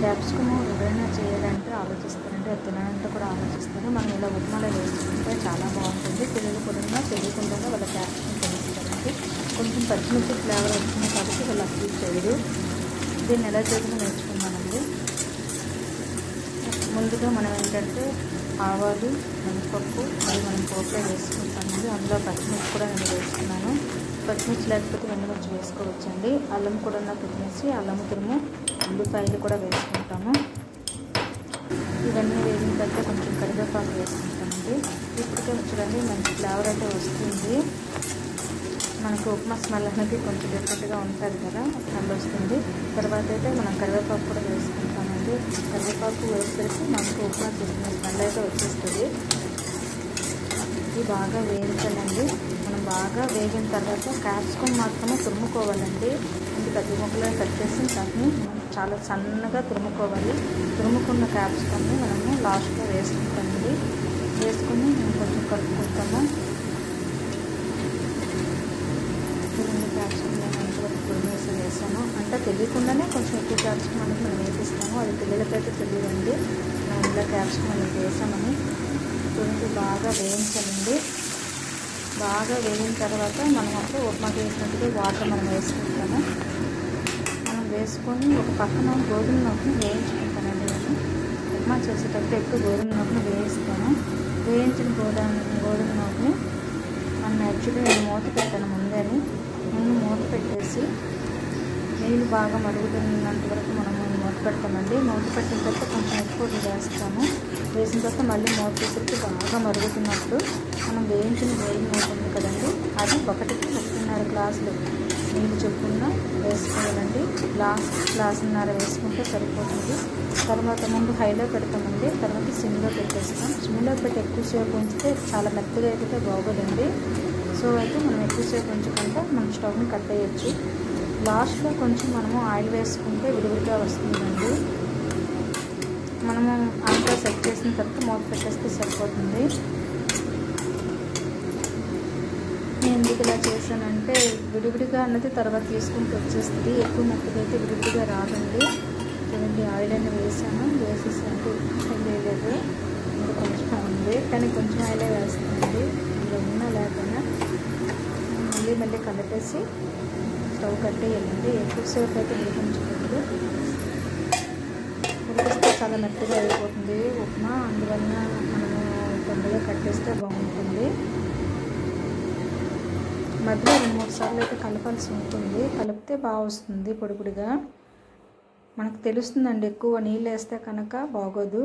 Capsicum ఎవరైనా చేయాలంటే ఆలోచిస్తారంటే అది తినాలంటే కూడా ఆలోచిస్తారు. మనం ఇలా ఉప్మాలో వేసుకుంటే చాలా బాగుంటుంది. పిల్లలు కూడా తెలియకుండా వాళ్ళ క్యాప్సికమ్ తెలుస్తారండి. కొంచెం పచ్చిమిర్చి ఫ్లేవర్ వచ్చింది కాబట్టి వాళ్ళు అప్లై చేయరు. దీన్ని ఎలా చేసినా నేర్చుకున్నానండి. ముందుగా మనం ఏంటంటే ఆవాలు, మినపప్పు అవి మనం పోపులో వేసుకుంటామండి. అందులో పచ్చిమిర్చి కూడా నేను వేసుకున్నాను. పచ్చిమిర్చి లేకపోతే ఎండుమిర్చి వేసుకోవచ్చండి. అల్లం కూడా తురిమేసి అల్లం తురుము, ఉల్లిపాయలు కూడా వేసుకుంటాము. ఇవన్నీ వేసిన తర్వాత కొంచెం కరివేపాకు వేసుకుంటామండి. ఇప్పటికే చూడండి మంచి ఫ్లేవర్ అయితే వస్తుంది. మనకు ఉప్మా స్మెల్ అనేది కొంచెం డిఫరెంట్గా ఉంటుంది కదా, స్మెల్ వస్తుంది. తర్వాత అయితే మనం కరివేపాకు కూడా వేసుకుంటామండి. కరివేపాకు వేసేసి మనకు ఉప్మా చేసిన స్మెల్ అయితే వచ్చేస్తుంది. ఇది బాగా వేయించాలండి. మనం బాగా వేగిన తర్వాత క్యాప్సికమ్ మాత్రమే తురుముకోవాలండి. ఇది పెద్ద ముక్కలు కట్ చేసి దాన్ని చాలా సన్నగా తురుముకోవాలి. తురుముకున్న క్యాప్సికమ్ని మనము లాస్ట్లో వేసుకుంటామండి. వేసుకొని మనం కొంచెం కలుపుకుంటాము. క్యాప్సికమ్ నేను ఎంతవరకు తురిమేసి వేసాను అంటే తెలియకుండానే కొంచెం ఎక్కువ క్యాప్సికమ్ అనేది మనం వేపిస్తాము. అది పిల్లలకైతే తెలియదండి మనం ఇలా క్యాప్సికమ్ అనేది వేసామని. తురిమి బాగా వేయించాలండి. బాగా వేగిన తర్వాత మనం అంటే ఉప్మాకి వేసినట్టుగా వాటర్ మనం వేసుకుంటాము. మనం వేసుకొని ఒక పక్కన గోధుమ నూకను వేయించుకుంటానండి. నేను ఉప్మా చేసేటప్పుడు ఎక్కువ గోధుమ నూకను వేయిస్తాను. వేయించిన గోధుమ నూకని మనం యాక్చువల్లీ నేను మూత పెట్టాను ముందు మూత పెట్టేసి నీళ్ళు బాగా మరుగుతున్నంత వరకు మనం మూత పెడతామండి. మూత పెట్టిన తర్వాత కొంచెం ఎక్కువ వేస్తాము. వేసిన తర్వాత మళ్ళీ మూత తీసేసి బాగా మరుగుతున్నప్పుడు మనం వేయించిన గోధుమ నూక ఉంది కదండి, అది 1.5 గ్లాసులు నీళ్ళు చొప్పున వేసుకోవాలండి. గ్లాసున్నర వేసుకుంటే సరిపోతుంది. తర్వాత ముందు హైలో పెడతామండి. తర్వాత సిమ్లో పెట్టేస్తాం. సిమ్లో పెట్టి ఎక్కువసేపు ఉంచితే చాలా మెత్తగా అయిపోతే బాగోదండి. సో అయితే మనం ఎక్కువసేపు ఉంచకుండా మనం స్టవ్ని కట్టేయచ్చు. లాస్ట్లో కొంచెం మనము ఆయిల్ వేసుకుంటే విడివిడిగా వస్తుందండి. మనము అంతా సెట్ చేసిన తర్వాత మూత పెట్టేస్తే సరిపోతుంది. నేను ఎందుకు ఇలా చేశానంటే విడివిడిగా అన్నది తర్వాత తీసుకుంటూ వచ్చేస్తుంది. ఎక్కువ మెత్తగా అయితే విడివిడిగా రాదండి. చూడండి ఆయిల్ అని వేసాను. వేసేసి అంటే వేయలేదు, ఇంకా కొంచెం ఉంది కానీ కొంచెం ఆయిలే వేస్తానండి. అందులో ఉన్నా లేకుండా మళ్ళీ కలిపేసి స్టవ్ కట్టేయాలండి. ఎక్కువసేపు అయితే ఉడికించకూడదు. ఉడికిస్తే చాలా మెత్తగా అయిపోతుంది ఉప్మా. అందువల్ల మనము తొందరగా కట్టేస్తే బాగుంటుంది. మధ్యలో 2-3 సార్లు అయితే కలపాల్సి ఉంటుంది. కలిపితే బాగా వస్తుంది పొడిగా. మనకు తెలుస్తుందండి ఎక్కువ నీళ్ళు వేస్తే కనుక బాగోదు.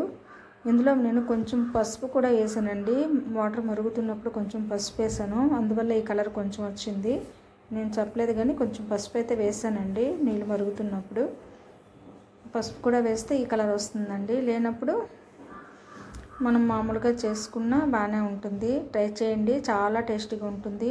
ఇందులో నేను కొంచెం పసుపు కూడా వేసానండి. వాటర్ మరుగుతున్నప్పుడు కొంచెం పసుపు వేసాను. అందువల్ల ఈ కలర్ కొంచెం వచ్చింది. నేను చెప్పలేదు కానీ కొంచెం పసుపు అయితే వేసానండి. నీళ్ళు మరుగుతున్నప్పుడు పసుపు కూడా వేస్తే ఈ కలర్ వస్తుందండి. లేనప్పుడు మనం మామూలుగా చేసుకున్నా బాగానే ఉంటుంది. ట్రై చేయండి, చాలా టేస్టీగా ఉంటుంది.